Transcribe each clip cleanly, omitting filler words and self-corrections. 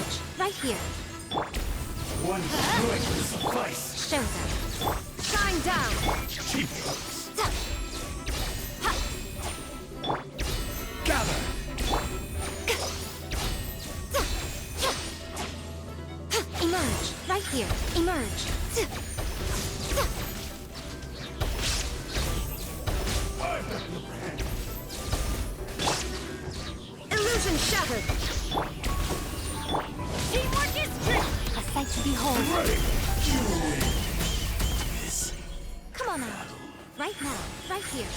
Emerge, right here. One destroyed will suffice. Show them. Shine down! Cheap hooks. Gather. Emerge, right here. Emerge. I've got the upper hand. Illusion shattered! Teamwork is strength! A sight to behold. Ready. You win. This. Come on out. Right now, right here.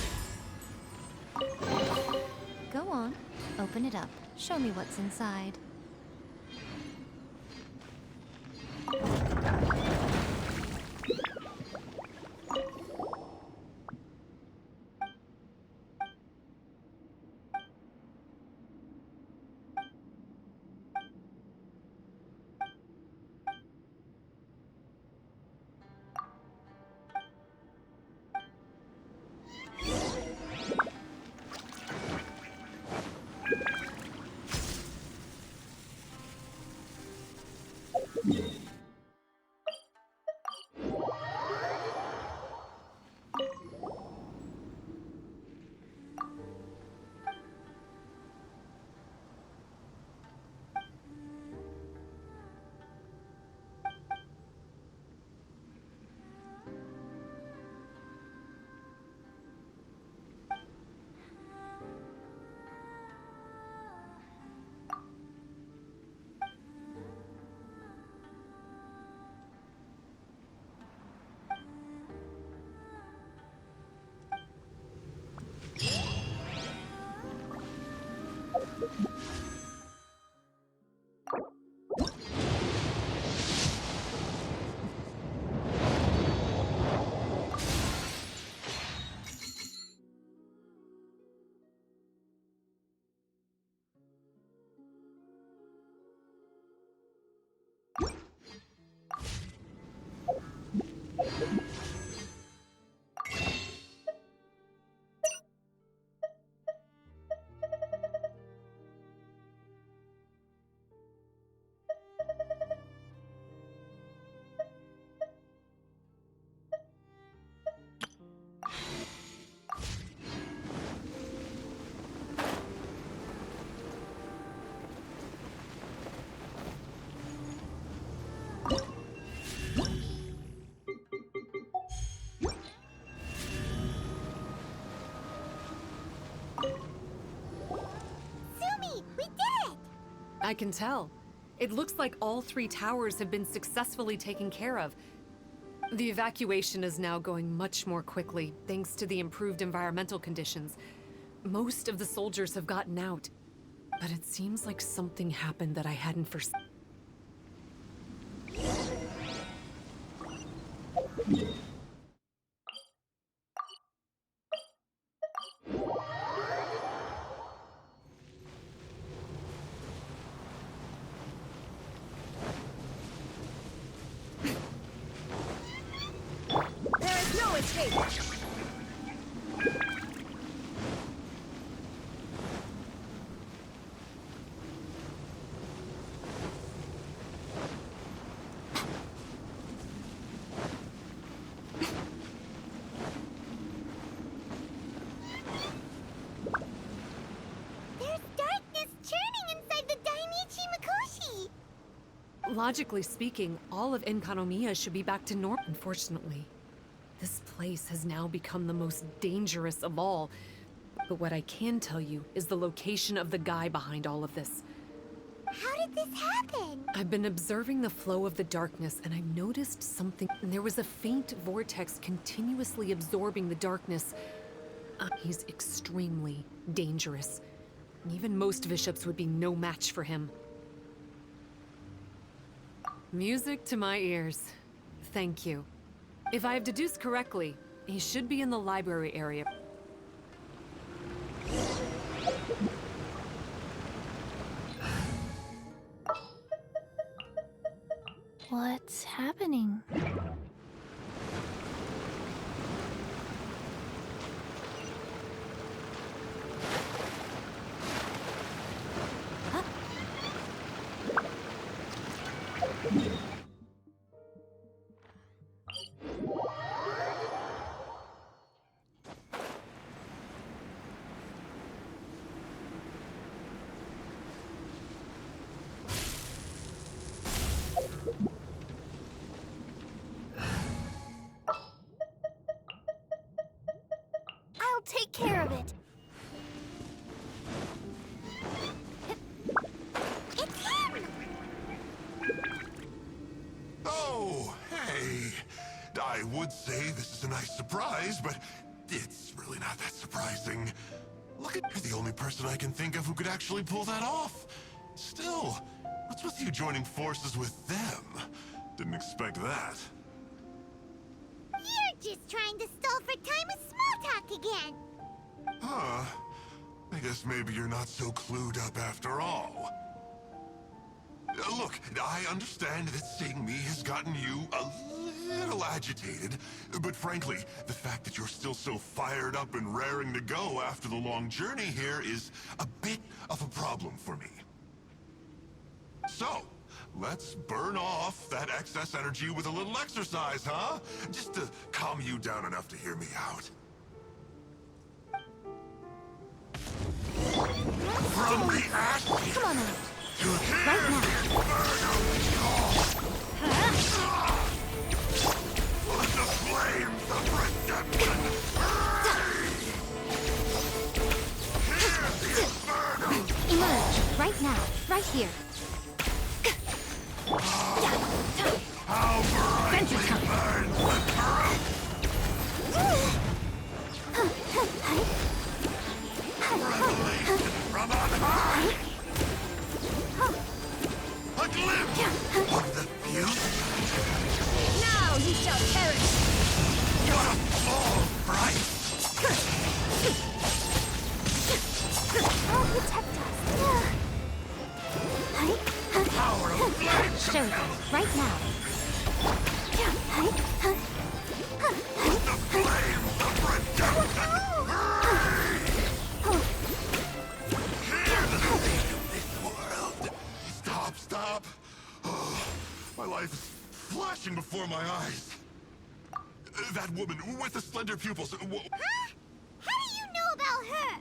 Go on. Open it up. Show me what's inside. I can tell. It looks like all 3 towers have been successfully taken care of. The evacuation is now going much more quickly, thanks to the improved environmental conditions. Most of the soldiers have gotten out, but it seems like something happened that I hadn't foreseen. Logically speaking, all of Enkanomiya should be back to normal. Unfortunately, this place has now become the most dangerous of all. But what I can tell you is the location of the guy behind all of this. How did this happen? I've been observing the flow of the darkness, and I've noticed something. There was a faint vortex continuously absorbing the darkness. He's extremely dangerous. Even most bishops would be no match for him. Music to my ears. Thank you. If I have deduced correctly, he should be in the library area. What's happening? take care of it. It's him! Oh, hey. I would say this is a nice surprise, but it's really not that surprising. Look at you're the only person I can think of who could actually pull that off. Still, what's with you joining forces with them? Didn't expect that. You're just trying to stall for time with small talk again. Huh. I guess maybe you're not so clued up after all. Look, I understand that seeing me has gotten you a little agitated, but frankly, the fact that you're still so fired up and raring to go after the long journey here is a bit of a problem for me. So, let's burn off that excess energy with a little exercise, huh? Just to calm you down enough to hear me out. From the ash Come on out. to here, Right now. let the flames of redemption burn! Hear the inferno! Emerge. Right now. Right here. How brightly burns the truth! Revelation from on high! A glimpse of the future! Now you shall perish. What a fall, bright! I'll protect us. Power of flame! Show them. Right now. The flames of redemption! Hear the beat of this world! Stop, stop! Oh, my life is flashing before my eyes. That woman with the slender pupils. Huh? How do you know about her?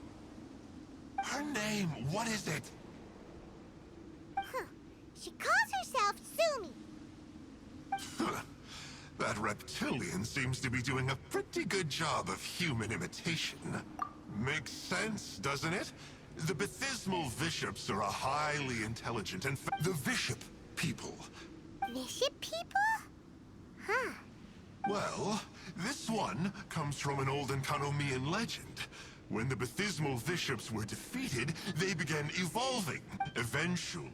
Her name, what is it? Huh. She calls herself Sumi. That reptilian seems to be doing a pretty good job of human imitation. Makes sense, doesn't it? The Baptismal Bishops are a highly intelligent and the Bishop people. Bishop people? Huh. Well, this one comes from an old Enkanomian legend. When the Baptismal Bishops were defeated, they began evolving. Eventually,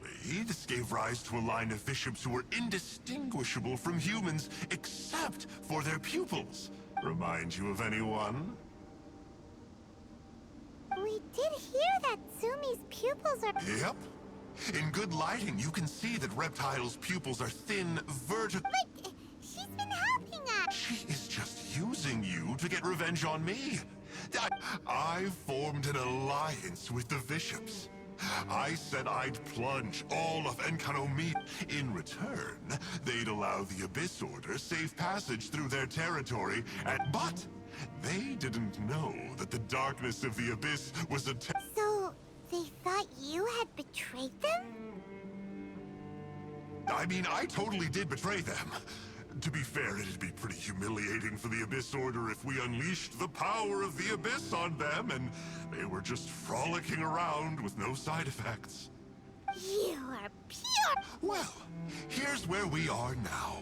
this gave rise to a line of bishops who were indistinguishable from humans, except for their pupils. Remind you of anyone? We did hear that Sumi's pupils are... Yep. In good lighting, you can see that Reptile's pupils are thin, vertical. But she's been helping us. She is just using you to get revenge on me. I formed an alliance with the bishops. I said I'd plunge all of Enkanomi. In return, they'd allow the Abyss Order safe passage through their territory, but they didn't know that the darkness of the Abyss was a So, they thought you had betrayed them? I mean, I totally did betray them. To be fair, it'd be pretty humiliating for the Abyss Order if we unleashed the power of the Abyss on them and they were just frolicking around with no side effects. You are pure... Well, here's where we are now.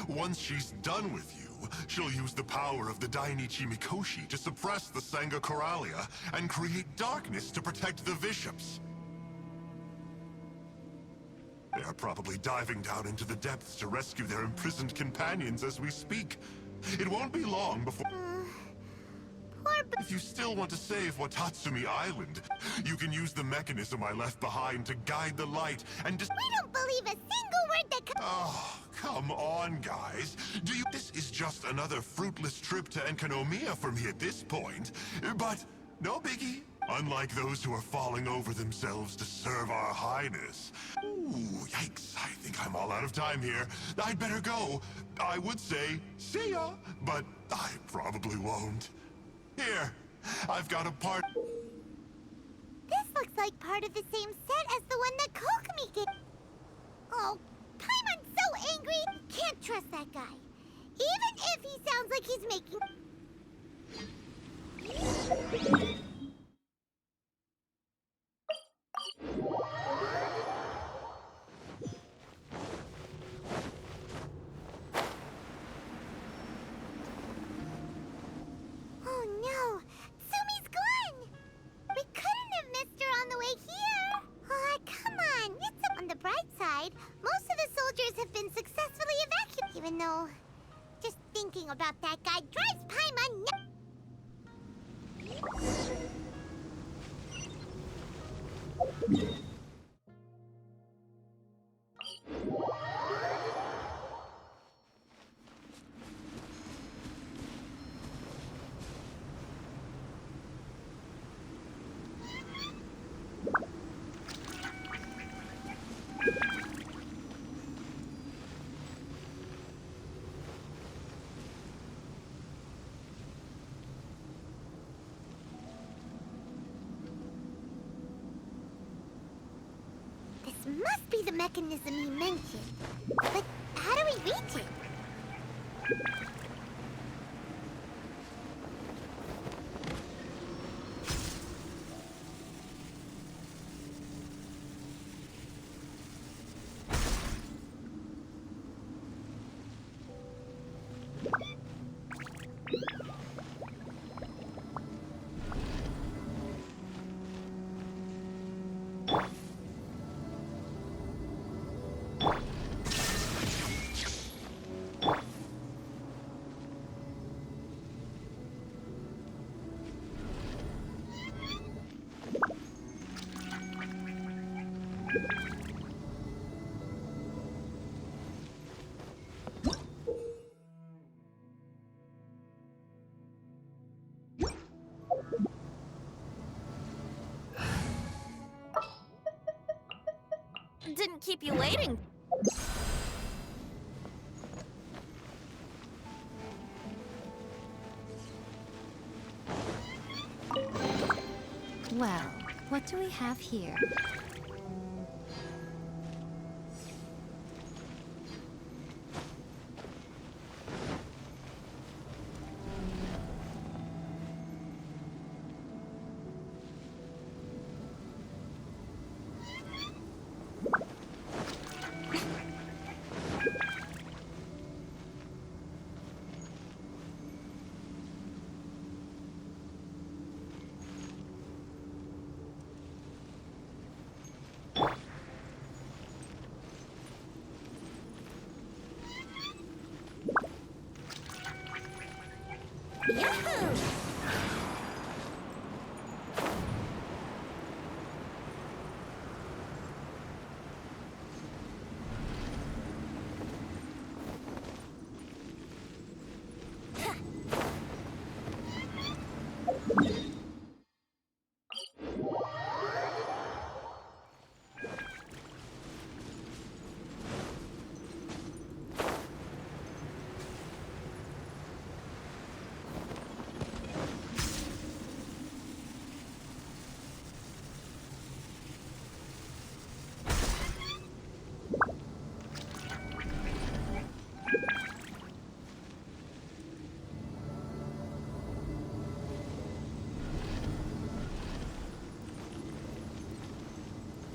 Once she's done with you, she'll use the power of the Dainichi Mikoshi to suppress the Sangha Coralia and create darkness to protect the bishops. They are probably diving down into the depths to rescue their imprisoned companions as we speak. It won't be long before... Poor If you still want to save Watatsumi Island, you can use the mechanism I left behind to guide the light and We don't believe a single word that comes... Oh, come on, guys. This is just another fruitless trip to Enkanomiya for me at this point. But no biggie. Unlike those who are falling over themselves to serve our highness. Ooh, yikes. I think I'm all out of time here. I'd better go. I would say, see ya, but I probably won't. Here, I've got a part... This looks like part of the same set as the one that Kokomi did. Oh, Paimon's so angry. Can't trust that guy. Even if he sounds like he's making... Oh no! Sumi's gone! We couldn't have missed her on the way here! Oh, come on! On the bright side, most of the soldiers have been successfully evacuated, even though just thinking about that guy drives Paimon nuts. This must be the mechanism he mentioned. But how do we reach it? Didn't keep you waiting. Well, what do we have here? Yahoo!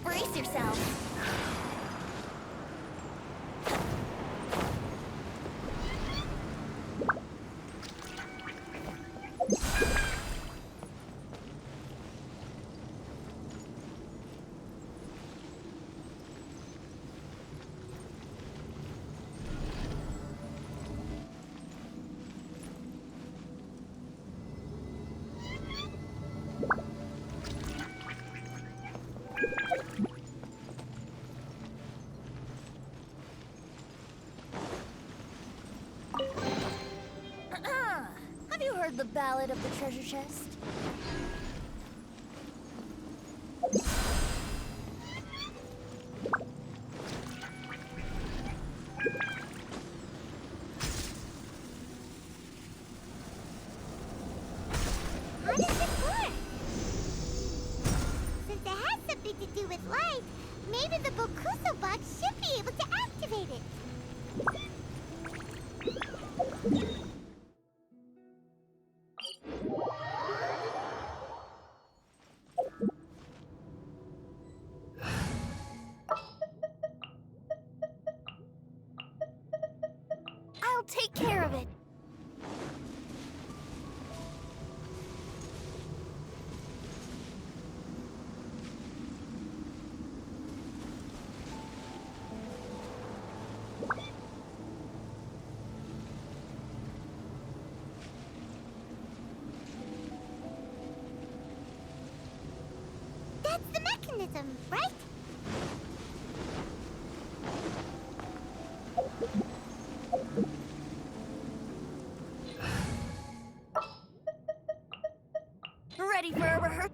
Brace yourself. Have you heard the ballad of the treasure chest? How does it work? Since it has something to do with light, maybe the Bokuso box should be able to activate it. take care of it. That's the mechanism, right? Ready for a rehearsal?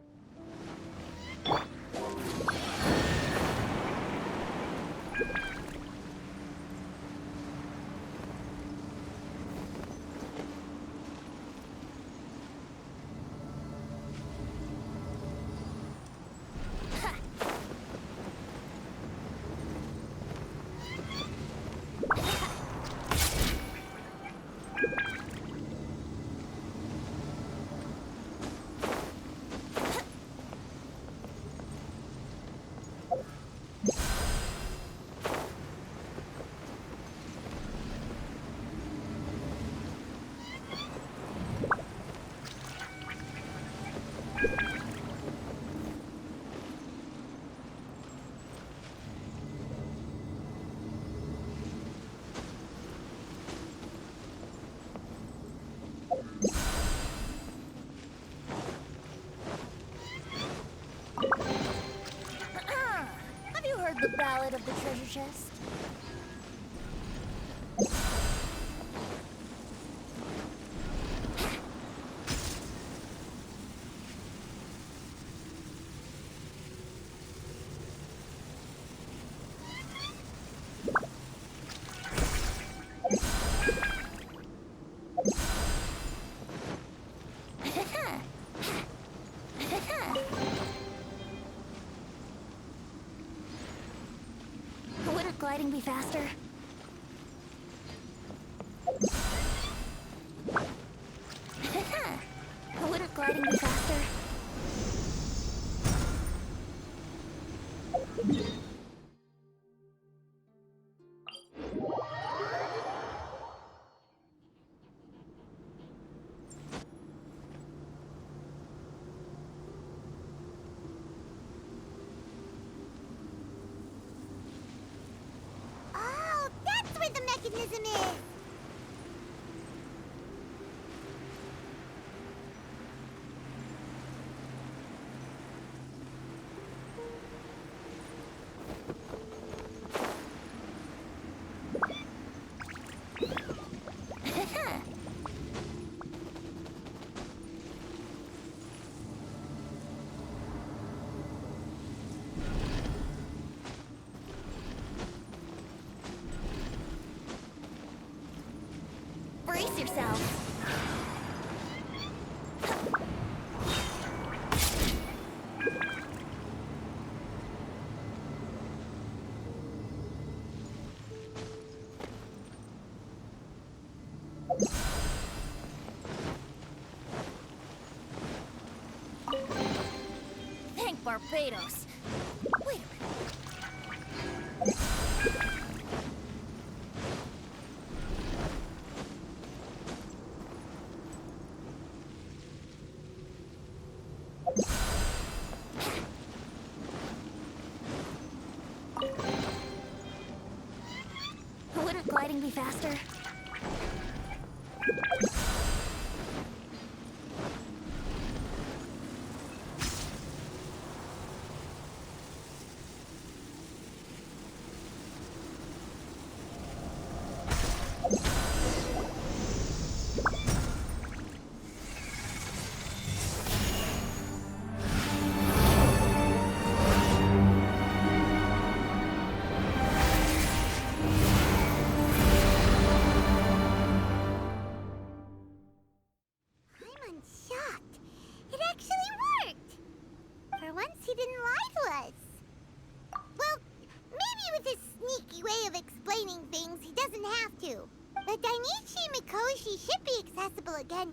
Have you heard the ballad of the treasure chest? Wouldn't gliding be faster? Wouldn't gliding be faster? Oh, that's where the mechanism is! Brace yourself. Thank Barbados. Wait a minute. Wouldn't gliding be faster? I'm shocked. It actually worked! For once, he didn't lie to us. Well, maybe with his sneaky way of explaining things, he doesn't have to. The Dainichi Mikoshi should be accessible again.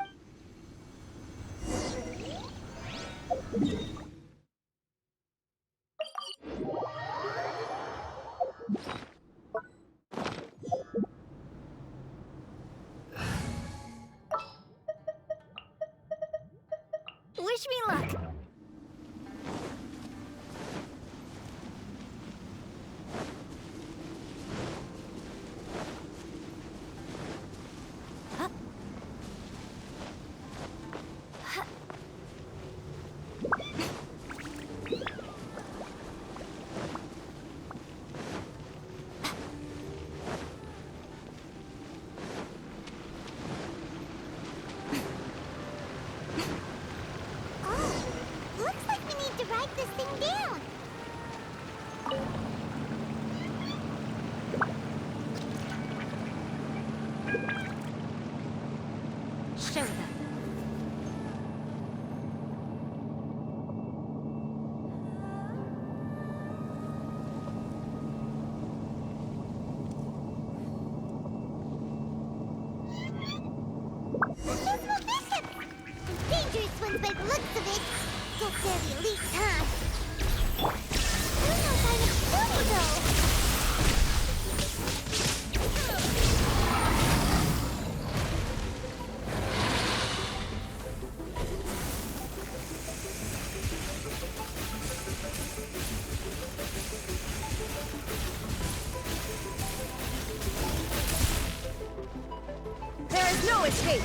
No escape!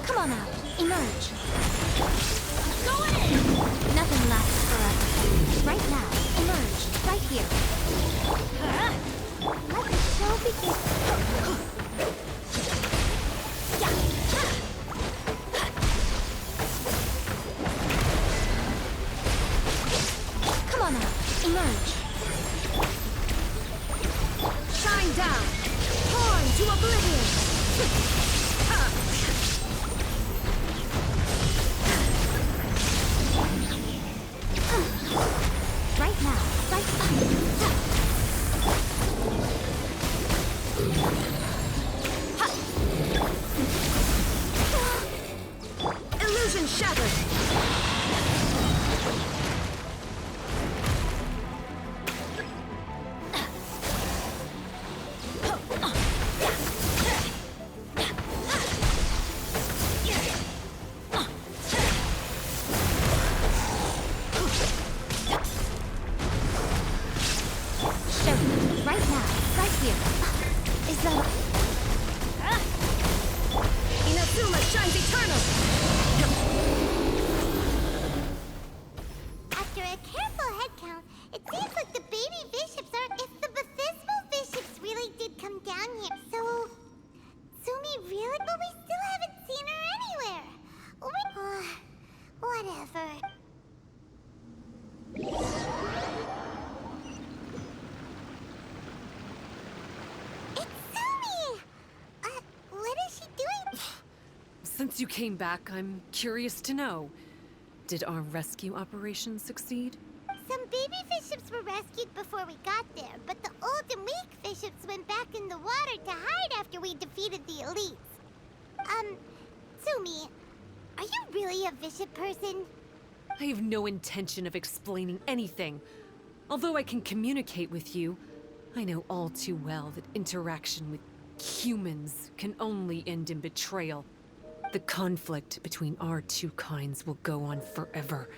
Come on out. Emerge. Go in! Nothing lasts forever. Right now. Emerge. Right here. Let the show begin. Come on out. Emerge. Shine down. Torn to oblivion. Right now. Right. Illusion shattered. Show me. Right now. Right here. Is that... Inazuma shines eternal! After a careful head count, it seems like the baby bishops are if the Baptismal bishops really did come down here. So, Sumi really? But we still haven't seen her anywhere. Whatever. It's Sumi! What is she doing? Since you came back, I'm curious to know. Did our rescue operation succeed? Some baby bishops were rescued before we got there, but the old and weak bishops went back in the water to hide after we defeated the elites. Sumi, are you really a bishop person? I have no intention of explaining anything. Although I can communicate with you, I know all too well that interaction with humans can only end in betrayal. The conflict between our two kinds will go on forever.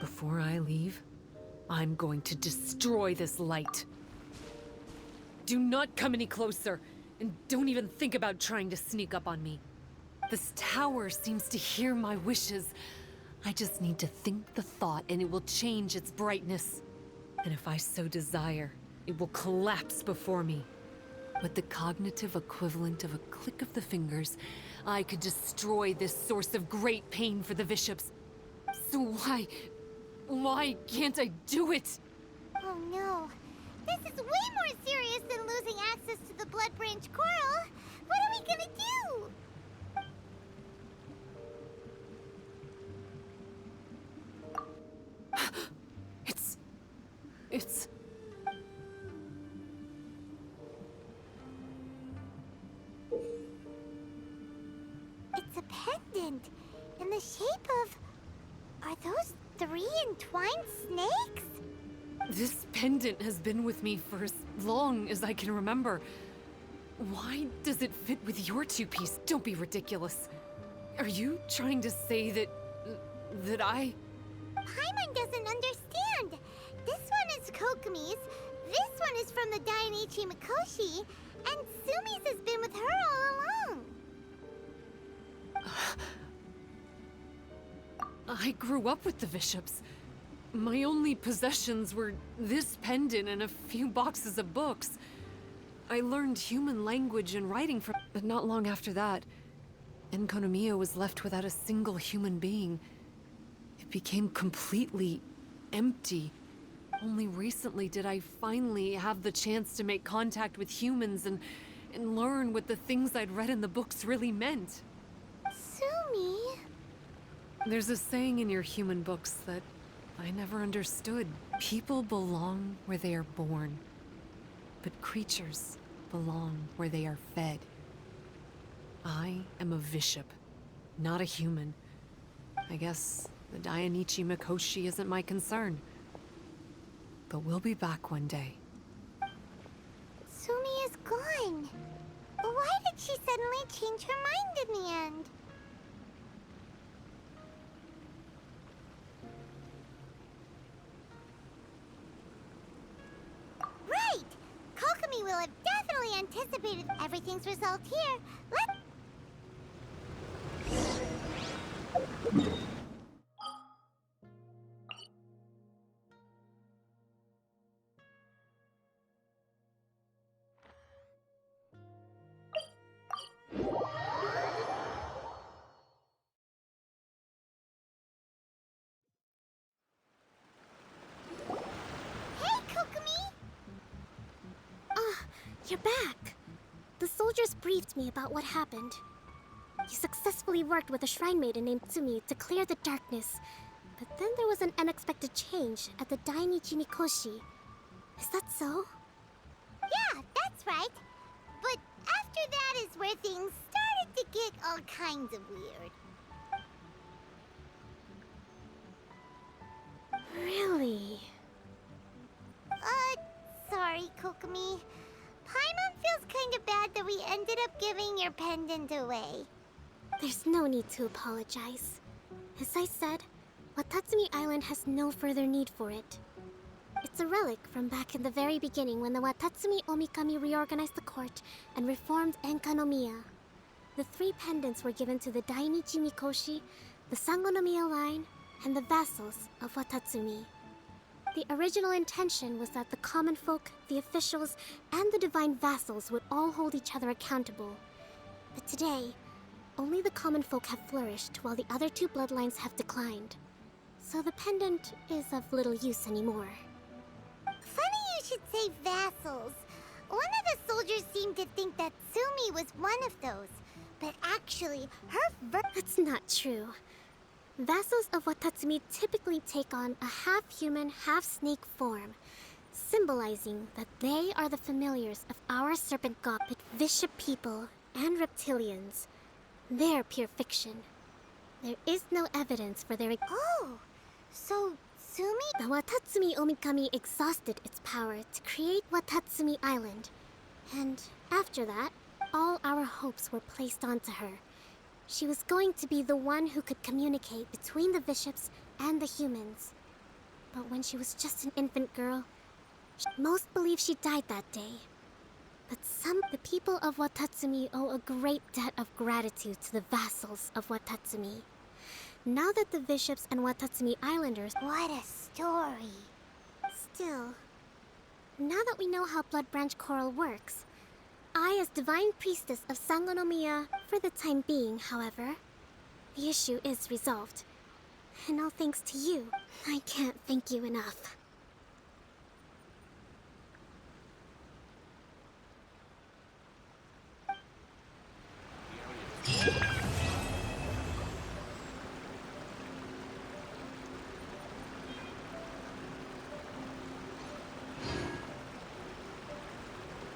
Before I leave, I'm going to destroy this light. Do not come any closer, and don't even think about trying to sneak up on me. This tower seems to hear my wishes. I just need to think the thought and it will change its brightness. And if I so desire, it will collapse before me. With the cognitive equivalent of a click of the fingers, I could destroy this source of great pain for the bishops. So why can't I do it? Oh no. This is way more serious than losing access to the Blood Branch Coral. What are we gonna do? It's... It's a pendant in the shape of... Are those 3 entwined snakes? This pendant has been with me for as long as I can remember. Why does it fit with your two-piece? Don't be ridiculous. Are you trying to say that I... Paimon doesn't understand. This one is Kokumi's, this one is from the Dainichi Mikoshi, and Sumi's has been with her all along. I grew up with the bishops. My only possessions were this pendant and a few boxes of books. I learned human language and writing from... But not long after that, Enkonomiya was left without a single human being. It became completely empty. Only recently did I finally have the chance to make contact with humans and learn what the things I'd read in the books really meant. Sumi? There's a saying in your human books that I never understood. People belong where they are born, but creatures belong where they are fed. I am a bishop, not a human. I guess the Dainichi Mikoshi isn't my concern. But we'll be back one day. Sumi is gone. Why did she suddenly change her mind in the end? Right! Kokumi will have definitely anticipated everything's resolved here. You're back. The soldiers briefed me about what happened. You successfully worked with a shrine maiden named Tsumi to clear the darkness. But then there was an unexpected change at the Dainichi Mikoshi. Is that so? Yeah, that's right. But after that is where things started to get all kinds of weird. Really? Sorry, Kokomi. Paimon feels kinda bad that we ended up giving your pendant away. There's no need to apologize. As I said, Watatsumi Island has no further need for it. It's a relic from back in the very beginning when the Watatsumi Omikami reorganized the court and reformed Enkanomiya. The 3 pendants were given to the Dainichi Mikoshi, the Sangonomiya line, and the vassals of Watatsumi. The original intention was that the common folk, the officials, and the divine vassals would all hold each other accountable. But today, only the common folk have flourished while the other 2 bloodlines have declined. So the pendant is of little use anymore. Funny you should say vassals. One of the soldiers seemed to think that Tsumi was one of those. But actually, That's not true. Vassals of Watatsumi typically take on a half-human, half-snake form, symbolizing that they are the familiars of our serpent god, but vicious people and reptilians. They're pure fiction. There is no evidence for their... Oh! So, Tsumi... The Watatsumi Omikami exhausted its power to create Watatsumi Island. And after that, all our hopes were placed onto her. She was going to be the one who could communicate between the bishops and the humans. But when she was just an infant girl, most believe she died that day. But the people of Watatsumi owe a great debt of gratitude to the vassals of Watatsumi. Now that the bishops and Watatsumi Islanders... What a story! Still, now that we know how Blood Branch Coral works, I, as Divine Priestess of Sangonomiya, for the time being, however, the issue is resolved. And all thanks to you. I can't thank you enough.